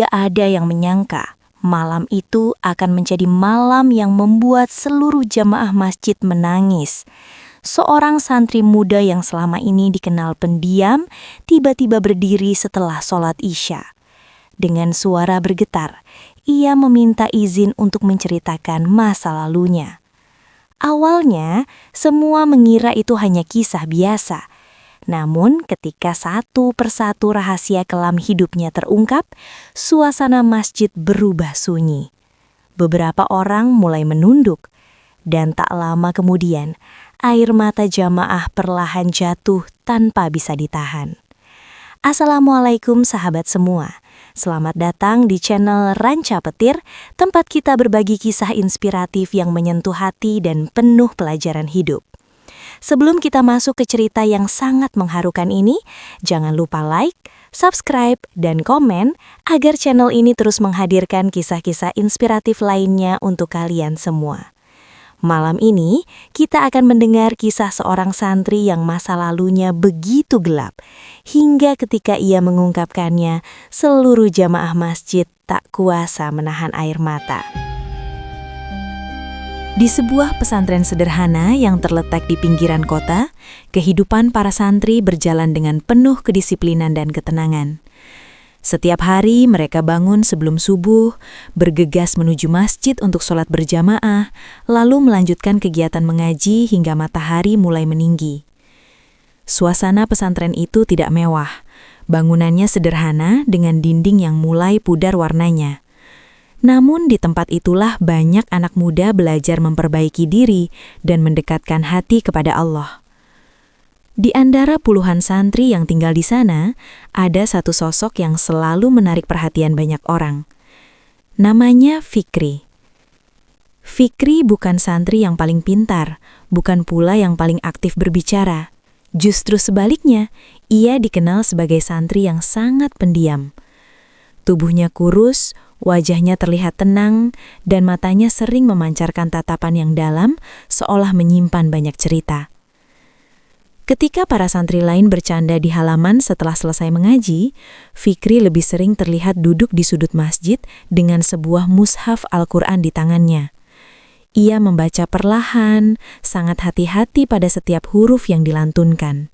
Tidak ada yang menyangka malam itu akan menjadi malam yang membuat seluruh jamaah masjid menangis. Seorang santri muda yang selama ini dikenal pendiam, tiba-tiba berdiri setelah sholat Isya. Dengan suara bergetar, ia meminta izin untuk menceritakan masa lalunya. Awalnya, semua mengira itu hanya kisah biasa. Namun, ketika satu persatu rahasia kelam hidupnya terungkap, suasana masjid berubah sunyi. Beberapa orang mulai menunduk, dan tak lama kemudian, air mata jamaah perlahan jatuh tanpa bisa ditahan. Assalamualaikum sahabat semua. Selamat datang di channel Ranca Petir, tempat kita berbagi kisah inspiratif yang menyentuh hati dan penuh pelajaran hidup. Sebelum kita masuk ke cerita yang sangat mengharukan ini, jangan lupa like, subscribe, dan komen agar channel ini terus menghadirkan kisah-kisah inspiratif lainnya untuk kalian semua. Malam ini, kita akan mendengar kisah seorang santri yang masa lalunya begitu gelap, hingga ketika ia mengungkapkannya, seluruh jamaah masjid tak kuasa menahan air mata. Di sebuah pesantren sederhana yang terletak di pinggiran kota, kehidupan para santri berjalan dengan penuh kedisiplinan dan ketenangan. Setiap hari mereka bangun sebelum subuh, bergegas menuju masjid untuk sholat berjamaah, lalu melanjutkan kegiatan mengaji hingga matahari mulai meninggi. Suasana pesantren itu tidak mewah, bangunannya sederhana dengan dinding yang mulai pudar warnanya. Namun di tempat itulah banyak anak muda belajar memperbaiki diri dan mendekatkan hati kepada Allah. Di antara puluhan santri yang tinggal di sana, ada satu sosok yang selalu menarik perhatian banyak orang. Namanya Fikri. Fikri bukan santri yang paling pintar, bukan pula yang paling aktif berbicara. Justru sebaliknya, ia dikenal sebagai santri yang sangat pendiam. Tubuhnya kurus, wajahnya terlihat tenang, dan matanya sering memancarkan tatapan yang dalam, seolah menyimpan banyak cerita. Ketika para santri lain bercanda di halaman setelah selesai mengaji, Fikri lebih sering terlihat duduk di sudut masjid dengan sebuah mushaf Al-Quran di tangannya. Ia membaca perlahan, sangat hati-hati pada setiap huruf yang dilantunkan.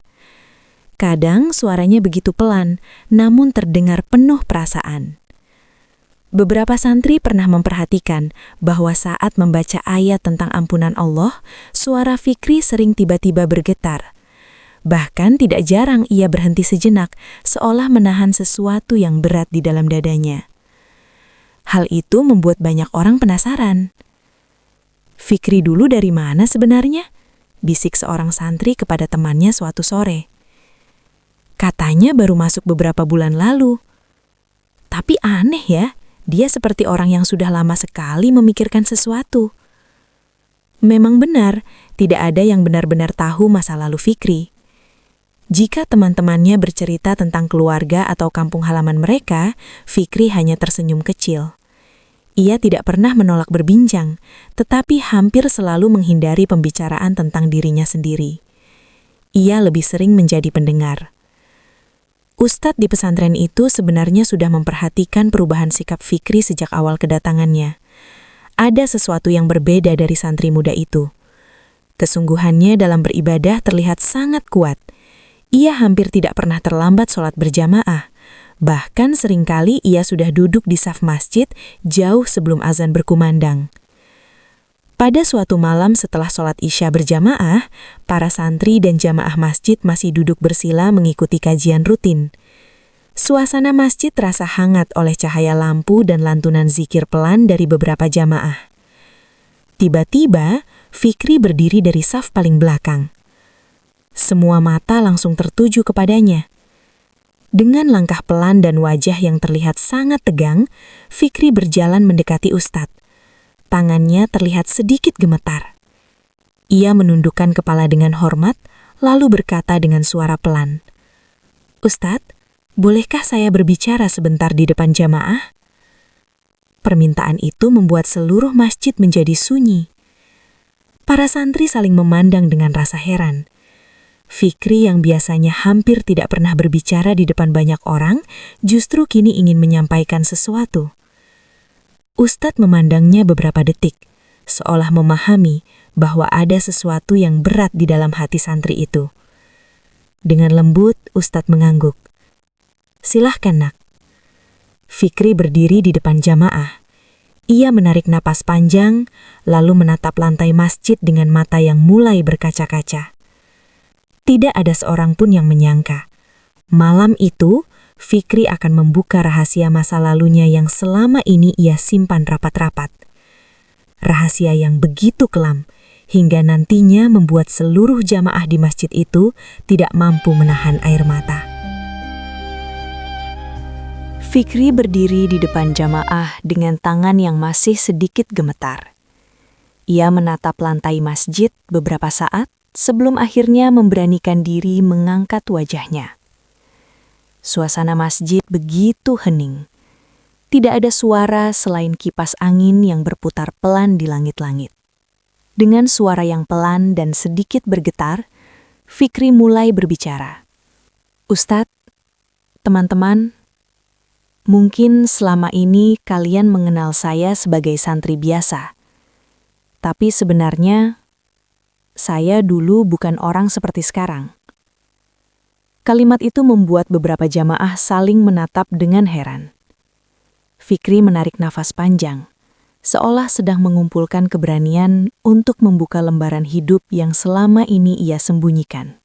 Kadang suaranya begitu pelan, namun terdengar penuh perasaan. Beberapa santri pernah memperhatikan bahwa saat membaca ayat tentang ampunan Allah, suara Fikri sering tiba-tiba bergetar. Bahkan tidak jarang ia berhenti sejenak, seolah menahan sesuatu yang berat di dalam dadanya. Hal itu membuat banyak orang penasaran. Fikri dulu dari mana sebenarnya? Bisik seorang santri kepada temannya suatu sore. Katanya baru masuk beberapa bulan lalu. Tapi aneh ya, dia seperti orang yang sudah lama sekali memikirkan sesuatu. Memang benar, tidak ada yang benar-benar tahu masa lalu Fikri. Jika teman-temannya bercerita tentang keluarga atau kampung halaman mereka, Fikri hanya tersenyum kecil. Ia tidak pernah menolak berbincang, tetapi hampir selalu menghindari pembicaraan tentang dirinya sendiri. Ia lebih sering menjadi pendengar. Ustadz di pesantren itu sebenarnya sudah memperhatikan perubahan sikap Fikri sejak awal kedatangannya. Ada sesuatu yang berbeda dari santri muda itu. Kesungguhannya dalam beribadah terlihat sangat kuat. Ia hampir tidak pernah terlambat sholat berjamaah. Bahkan seringkali ia sudah duduk di saf masjid jauh sebelum azan berkumandang. Pada suatu malam setelah sholat Isya berjamaah, para santri dan jamaah masjid masih duduk bersila mengikuti kajian rutin. Suasana masjid terasa hangat oleh cahaya lampu dan lantunan zikir pelan dari beberapa jamaah. Tiba-tiba, Fikri berdiri dari saf paling belakang. Semua mata langsung tertuju kepadanya. Dengan langkah pelan dan wajah yang terlihat sangat tegang, Fikri berjalan mendekati Ustadz. Tangannya terlihat sedikit gemetar. Ia menundukkan kepala dengan hormat, lalu berkata dengan suara pelan, "Ustadz, bolehkah saya berbicara sebentar di depan jamaah?" Permintaan itu membuat seluruh masjid menjadi sunyi. Para santri saling memandang dengan rasa heran. Fikri yang biasanya hampir tidak pernah berbicara di depan banyak orang, justru kini ingin menyampaikan sesuatu. Ustadz memandangnya beberapa detik, seolah memahami bahwa ada sesuatu yang berat di dalam hati santri itu. Dengan lembut, Ustadz mengangguk. "Silahkan, Nak." Fikri berdiri di depan jamaah. Ia menarik napas panjang, lalu menatap lantai masjid dengan mata yang mulai berkaca-kaca. Tidak ada seorang pun yang menyangka. Malam itu, Fikri akan membuka rahasia masa lalunya yang selama ini ia simpan rapat-rapat. Rahasia yang begitu kelam, hingga nantinya membuat seluruh jamaah di masjid itu tidak mampu menahan air mata. Fikri berdiri di depan jamaah dengan tangan yang masih sedikit gemetar. Ia menatap lantai masjid beberapa saat sebelum akhirnya memberanikan diri mengangkat wajahnya. Suasana masjid begitu hening. Tidak ada suara selain kipas angin yang berputar pelan di langit-langit. Dengan suara yang pelan dan sedikit bergetar, Fikri mulai berbicara. "Ustadz, teman-teman, mungkin selama ini kalian mengenal saya sebagai santri biasa. Tapi sebenarnya, saya dulu bukan orang seperti sekarang." Kalimat itu membuat beberapa jamaah saling menatap dengan heran. Fikri menarik nafas panjang, seolah sedang mengumpulkan keberanian untuk membuka lembaran hidup yang selama ini ia sembunyikan.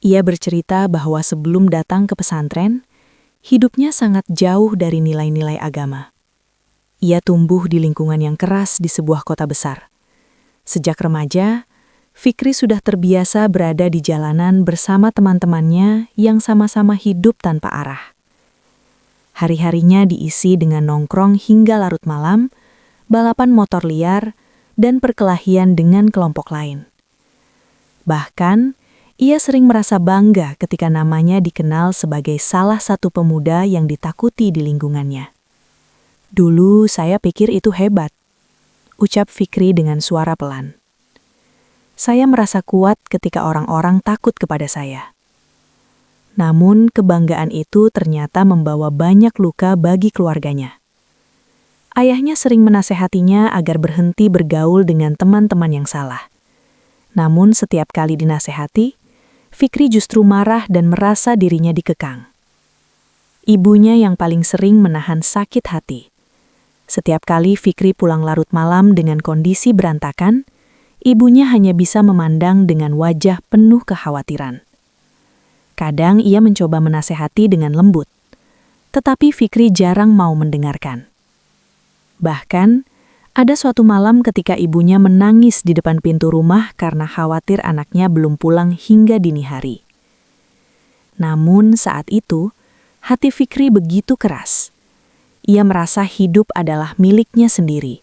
Ia bercerita bahwa sebelum datang ke pesantren, hidupnya sangat jauh dari nilai-nilai agama. Ia tumbuh di lingkungan yang keras di sebuah kota besar. Sejak remaja, Fikri sudah terbiasa berada di jalanan bersama teman-temannya yang sama-sama hidup tanpa arah. Hari-harinya diisi dengan nongkrong hingga larut malam, balapan motor liar, dan perkelahian dengan kelompok lain. Bahkan, ia sering merasa bangga ketika namanya dikenal sebagai salah satu pemuda yang ditakuti di lingkungannya. "Dulu saya pikir itu hebat," ucap Fikri dengan suara pelan. "Saya merasa kuat ketika orang-orang takut kepada saya. Namun kebanggaan itu ternyata membawa banyak luka bagi keluarganya." Ayahnya sering menasehatinya agar berhenti bergaul dengan teman-teman yang salah. Namun setiap kali dinasehati, Fikri justru marah dan merasa dirinya dikekang. Ibunya yang paling sering menahan sakit hati. Setiap kali Fikri pulang larut malam dengan kondisi berantakan, ibunya hanya bisa memandang dengan wajah penuh kekhawatiran. Kadang ia mencoba menasehati dengan lembut, tetapi Fikri jarang mau mendengarkan. Bahkan, ada suatu malam ketika ibunya menangis di depan pintu rumah karena khawatir anaknya belum pulang hingga dini hari. Namun saat itu, hati Fikri begitu keras. Ia merasa hidup adalah miliknya sendiri.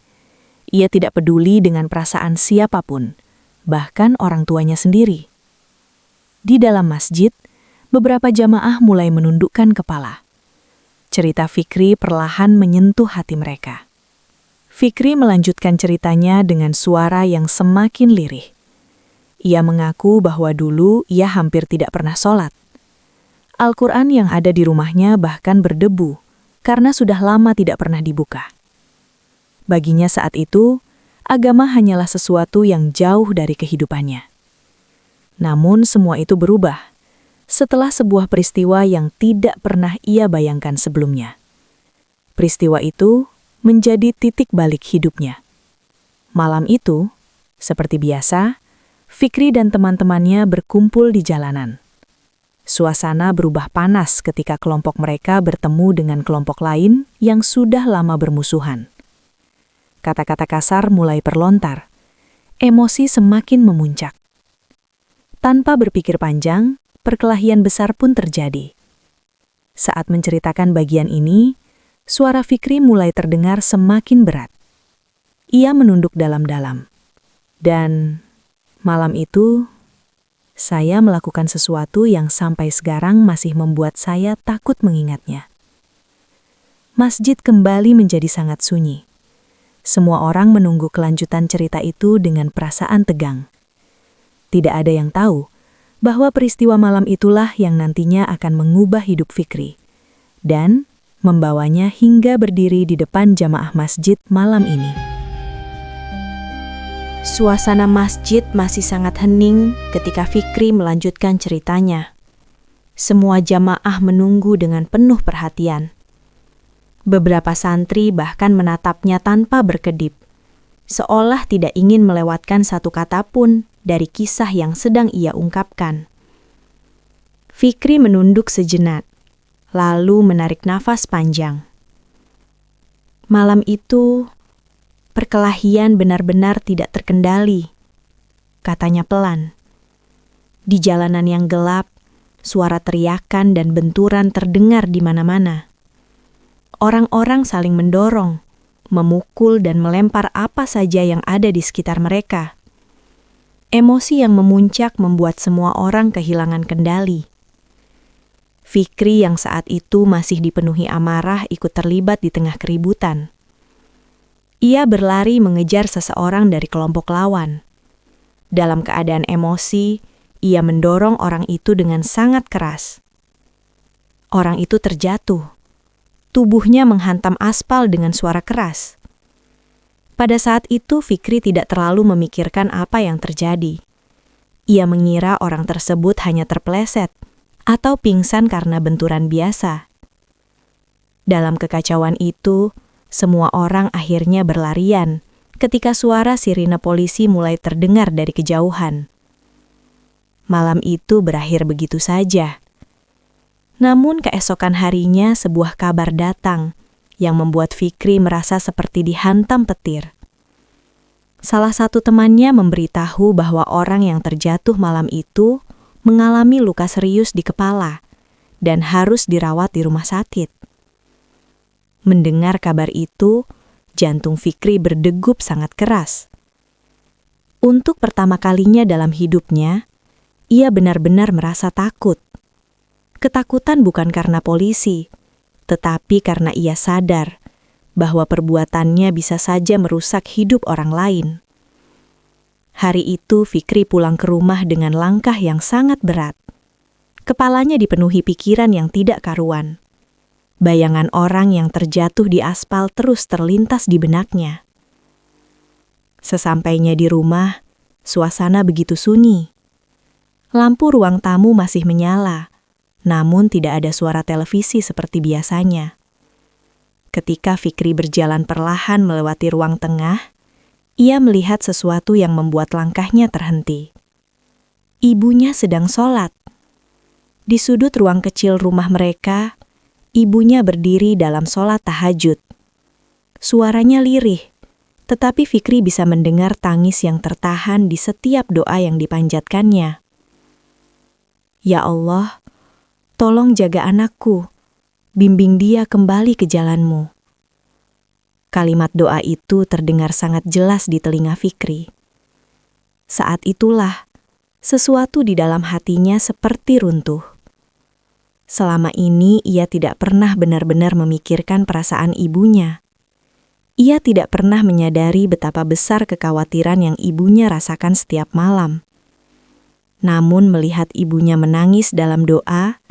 Ia tidak peduli dengan perasaan siapapun, bahkan orang tuanya sendiri. Di dalam masjid, beberapa jamaah mulai menundukkan kepala. Cerita Fikri perlahan menyentuh hati mereka. Fikri melanjutkan ceritanya dengan suara yang semakin lirih. Ia mengaku bahwa dulu ia hampir tidak pernah sholat. Al-Quran yang ada di rumahnya bahkan berdebu, karena sudah lama tidak pernah dibuka. Baginya saat itu, agama hanyalah sesuatu yang jauh dari kehidupannya. Namun semua itu berubah setelah sebuah peristiwa yang tidak pernah ia bayangkan sebelumnya. Peristiwa itu menjadi titik balik hidupnya. Malam itu, seperti biasa, Fikri dan teman-temannya berkumpul di jalanan. Suasana berubah panas ketika kelompok mereka bertemu dengan kelompok lain yang sudah lama bermusuhan. Kata-kata kasar mulai perlontar. Emosi semakin memuncak. Tanpa berpikir panjang, perkelahian besar pun terjadi. Saat menceritakan bagian ini, suara Fikri mulai terdengar semakin berat. Ia menunduk dalam-dalam. Dan malam itu, saya melakukan sesuatu yang sampai sekarang masih membuat saya takut mengingatnya. Masjid kembali menjadi sangat sunyi. Semua orang menunggu kelanjutan cerita itu dengan perasaan tegang. Tidak ada yang tahu bahwa peristiwa malam itulah yang nantinya akan mengubah hidup Fikri dan membawanya hingga berdiri di depan jamaah masjid malam ini. Suasana masjid masih sangat hening ketika Fikri melanjutkan ceritanya. Semua jamaah menunggu dengan penuh perhatian. Beberapa santri bahkan menatapnya tanpa berkedip, seolah tidak ingin melewatkan satu kata pun dari kisah yang sedang ia ungkapkan. Fikri menunduk sejenak, lalu menarik nafas panjang. Malam itu, perkelahian benar-benar tidak terkendali, katanya pelan. Di jalanan yang gelap, suara teriakan dan benturan terdengar di mana-mana. Orang-orang saling mendorong, memukul dan melempar apa saja yang ada di sekitar mereka. Emosi yang memuncak membuat semua orang kehilangan kendali. Fikri yang saat itu masih dipenuhi amarah ikut terlibat di tengah keributan. Ia berlari mengejar seseorang dari kelompok lawan. Dalam keadaan emosi, ia mendorong orang itu dengan sangat keras. Orang itu terjatuh. Tubuhnya menghantam aspal dengan suara keras. Pada saat itu Fikri tidak terlalu memikirkan apa yang terjadi. Ia mengira orang tersebut hanya terpeleset atau pingsan karena benturan biasa. Dalam kekacauan itu, semua orang akhirnya berlarian ketika suara sirine polisi mulai terdengar dari kejauhan. Malam itu berakhir begitu saja. Namun keesokan harinya sebuah kabar datang yang membuat Fikri merasa seperti dihantam petir. Salah satu temannya memberitahu bahwa orang yang terjatuh malam itu mengalami luka serius di kepala dan harus dirawat di rumah sakit. Mendengar kabar itu, jantung Fikri berdegup sangat keras. Untuk pertama kalinya dalam hidupnya, ia benar-benar merasa takut. Ketakutan bukan karena polisi, tetapi karena ia sadar bahwa perbuatannya bisa saja merusak hidup orang lain. Hari itu Fikri pulang ke rumah dengan langkah yang sangat berat. Kepalanya dipenuhi pikiran yang tidak karuan. Bayangan orang yang terjatuh di aspal terus terlintas di benaknya. Sesampainya di rumah, suasana begitu sunyi. Lampu ruang tamu masih menyala, namun tidak ada suara televisi seperti biasanya. Ketika Fikri berjalan perlahan melewati ruang tengah, ia melihat sesuatu yang membuat langkahnya terhenti. Ibunya sedang sholat. Di sudut ruang kecil rumah mereka, ibunya berdiri dalam sholat tahajud. Suaranya lirih, tetapi Fikri bisa mendengar tangis yang tertahan di setiap doa yang dipanjatkannya. Ya Allah, tolong jaga anakku, bimbing dia kembali ke jalan-Mu. Kalimat doa itu terdengar sangat jelas di telinga Fikri. Saat itulah, sesuatu di dalam hatinya seperti runtuh. Selama ini ia tidak pernah benar-benar memikirkan perasaan ibunya. Ia tidak pernah menyadari betapa besar kekhawatiran yang ibunya rasakan setiap malam. Namun melihat ibunya menangis dalam doa,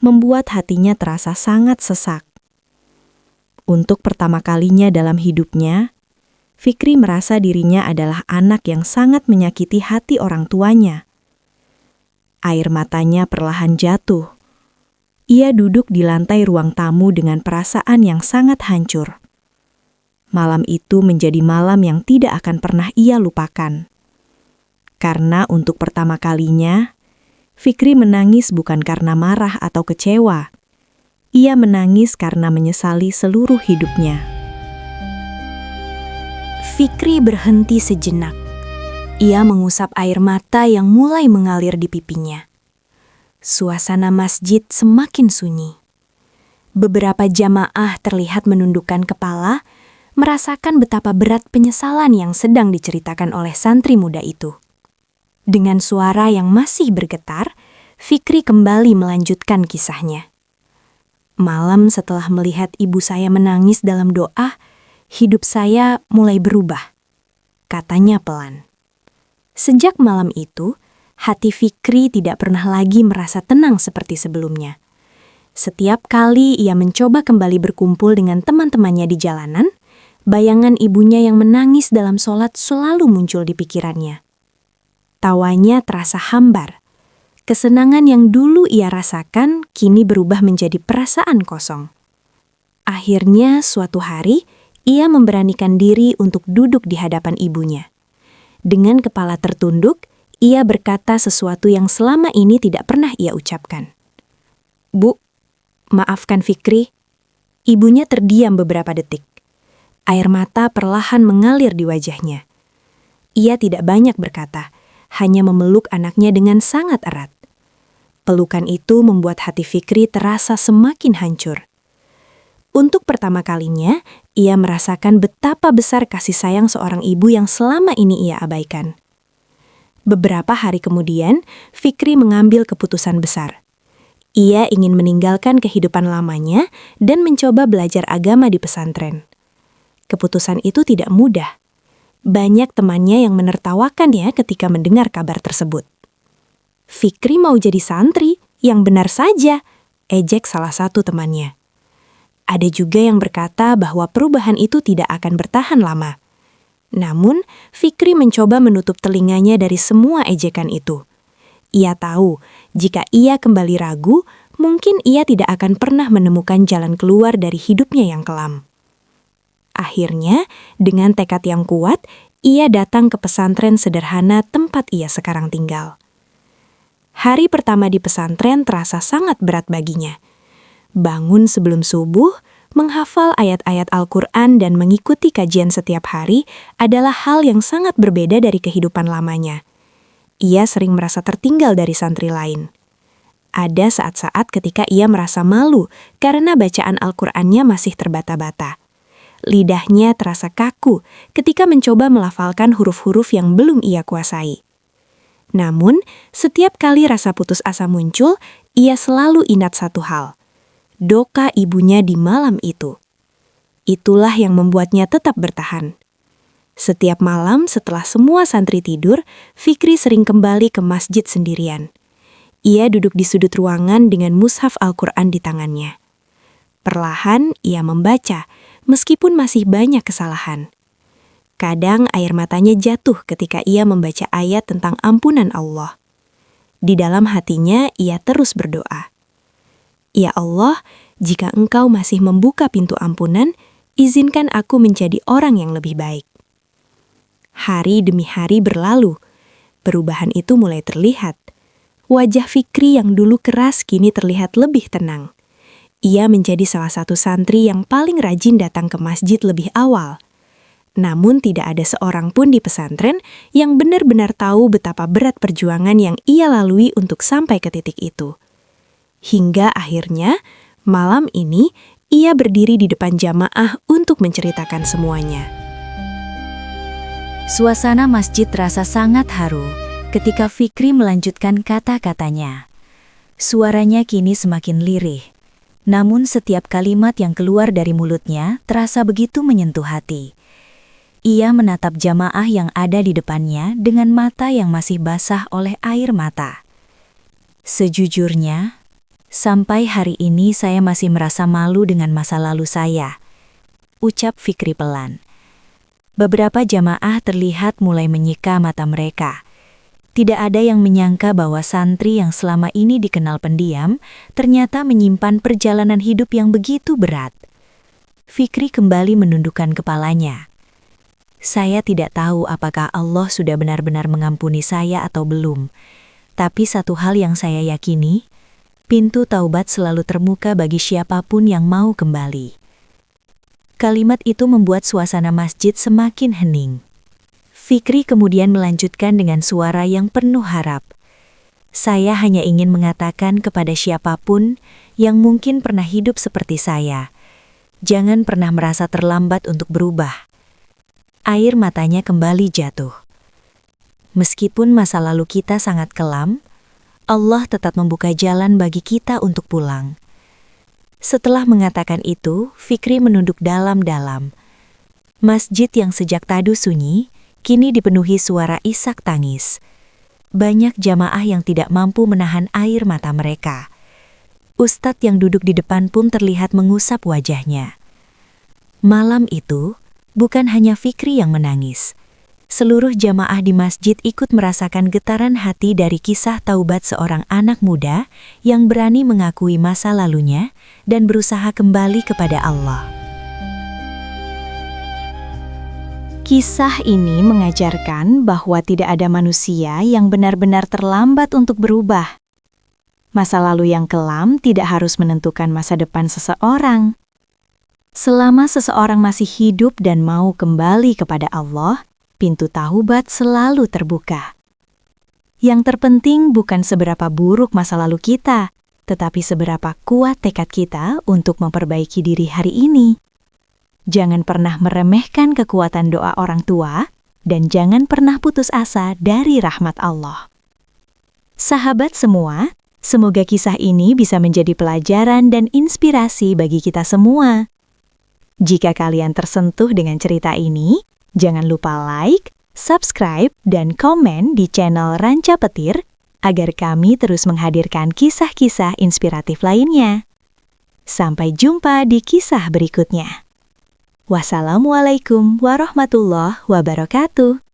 membuat hatinya terasa sangat sesak. Untuk pertama kalinya dalam hidupnya, Fikri merasa dirinya adalah anak yang sangat menyakiti hati orang tuanya. Air matanya perlahan jatuh. Ia duduk di lantai ruang tamu dengan perasaan yang sangat hancur. Malam itu menjadi malam yang tidak akan pernah ia lupakan. Karena untuk pertama kalinya, Fikri menangis bukan karena marah atau kecewa. Ia menangis karena menyesali seluruh hidupnya. Fikri berhenti sejenak. Ia mengusap air mata yang mulai mengalir di pipinya. Suasana masjid semakin sunyi. Beberapa jamaah terlihat menundukkan kepala, merasakan betapa berat penyesalan yang sedang diceritakan oleh santri muda itu. Dengan suara yang masih bergetar, Fikri kembali melanjutkan kisahnya. Malam setelah melihat ibu saya menangis dalam doa, hidup saya mulai berubah, katanya pelan. Sejak malam itu, Hati Fikri tidak pernah lagi merasa tenang seperti sebelumnya. Setiap kali ia mencoba kembali berkumpul dengan teman-temannya di jalanan, bayangan ibunya yang menangis dalam sholat selalu muncul di pikirannya. Tawanya terasa hambar. Kesenangan yang dulu ia rasakan kini berubah menjadi perasaan kosong. Akhirnya suatu hari, ia memberanikan diri untuk duduk di hadapan ibunya. Dengan kepala tertunduk, ia berkata sesuatu yang selama ini tidak pernah ia ucapkan. "Bu, maafkan Fikri." Ibunya terdiam beberapa detik. Air mata perlahan mengalir di wajahnya. Ia tidak banyak berkata, hanya memeluk anaknya dengan sangat erat. Pelukan itu membuat hati Fikri terasa semakin hancur. Untuk pertama kalinya, ia merasakan betapa besar kasih sayang seorang ibu yang selama ini ia abaikan. Beberapa hari kemudian, Fikri mengambil keputusan besar. Ia ingin meninggalkan kehidupan lamanya dan mencoba belajar agama di pesantren. Keputusan itu tidak mudah. Banyak temannya yang menertawakannya ketika mendengar kabar tersebut. "Fikri mau jadi santri, yang benar saja," ejek salah satu temannya. Ada juga yang berkata bahwa perubahan itu tidak akan bertahan lama. Namun, Fikri mencoba menutup telinganya dari semua ejekan itu. Ia tahu, jika ia kembali ragu, mungkin ia tidak akan pernah menemukan jalan keluar dari hidupnya yang kelam. Akhirnya, dengan tekad yang kuat, ia datang ke pesantren sederhana tempat ia sekarang tinggal. Hari pertama di pesantren terasa sangat berat baginya. Bangun sebelum subuh, menghafal ayat-ayat Al-Quran dan mengikuti kajian setiap hari adalah hal yang sangat berbeda dari kehidupan lamanya. Ia sering merasa tertinggal dari santri lain. Ada saat-saat ketika ia merasa malu karena bacaan Al-Qurannya masih terbata-bata. Lidahnya terasa kaku ketika mencoba melafalkan huruf-huruf yang belum ia kuasai. Namun, setiap kali rasa putus asa muncul, ia selalu ingat satu hal. Doa ibunya di malam itu. Itulah yang membuatnya tetap bertahan. Setiap malam setelah semua santri tidur, Fikri sering kembali ke masjid sendirian. Ia duduk di sudut ruangan dengan mushaf Al-Quran di tangannya. Perlahan ia membaca, meskipun masih banyak kesalahan. Kadang air matanya jatuh ketika ia membaca ayat tentang ampunan Allah. Di dalam hatinya ia terus berdoa. "Ya Allah, jika Engkau masih membuka pintu ampunan, izinkan aku menjadi orang yang lebih baik." Hari demi hari berlalu. Perubahan itu mulai terlihat. Wajah Fikri yang dulu keras kini terlihat lebih tenang. Ia menjadi salah satu santri yang paling rajin datang ke masjid lebih awal. Namun tidak ada seorang pun di pesantren yang benar-benar tahu betapa berat perjuangan yang ia lalui untuk sampai ke titik itu. Hingga akhirnya, malam ini ia berdiri di depan jamaah untuk menceritakan semuanya. Suasana masjid terasa sangat haru ketika Fikri melanjutkan kata-katanya. Suaranya kini semakin lirih, namun setiap kalimat yang keluar dari mulutnya terasa begitu menyentuh hati. Ia menatap jamaah yang ada di depannya dengan mata yang masih basah oleh air mata. "Sejujurnya, sampai hari ini saya masih merasa malu dengan masa lalu saya," ucap Fikri pelan. Beberapa jamaah terlihat mulai menyika mata mereka. Tidak ada yang menyangka bahwa santri yang selama ini dikenal pendiam, ternyata menyimpan perjalanan hidup yang begitu berat. Fikri kembali menundukkan kepalanya. "Saya tidak tahu apakah Allah sudah benar-benar mengampuni saya atau belum. Tapi satu hal yang saya yakini, pintu taubat selalu terbuka bagi siapapun yang mau kembali." Kalimat itu membuat suasana masjid semakin hening. Fikri kemudian melanjutkan dengan suara yang penuh harap. "Saya hanya ingin mengatakan kepada siapapun yang mungkin pernah hidup seperti saya, jangan pernah merasa terlambat untuk berubah." Air matanya kembali jatuh. Meskipun masa lalu kita sangat kelam, Allah tetap membuka jalan bagi kita untuk pulang. Setelah mengatakan itu, Fikri menunduk dalam-dalam. Masjid yang sejak tadu sunyi, kini dipenuhi suara isak tangis. banyak jamaah yang tidak mampu menahan air mata mereka. Ustadz yang duduk di depan pun terlihat mengusap wajahnya. Malam itu, bukan hanya Fikri yang menangis. Seluruh jamaah di masjid ikut merasakan getaran hati dari kisah taubat seorang anak muda yang berani mengakui masa lalunya dan berusaha kembali kepada Allah. Kisah ini mengajarkan bahwa tidak ada manusia yang benar-benar terlambat untuk berubah. Masa lalu yang kelam tidak harus menentukan masa depan seseorang. Selama seseorang masih hidup dan mau kembali kepada Allah, pintu taubat selalu terbuka. Yang terpenting bukan seberapa buruk masa lalu kita, tetapi seberapa kuat tekad kita untuk memperbaiki diri hari ini. Jangan pernah meremehkan kekuatan doa orang tua, dan jangan pernah putus asa dari rahmat Allah. Sahabat semua, semoga kisah ini bisa menjadi pelajaran dan inspirasi bagi kita semua. Jika kalian tersentuh dengan cerita ini, jangan lupa like, subscribe, dan komen di channel Ranca Petir agar kami terus menghadirkan kisah-kisah inspiratif lainnya. Sampai jumpa di kisah berikutnya. Wassalamualaikum warahmatullahi wabarakatuh.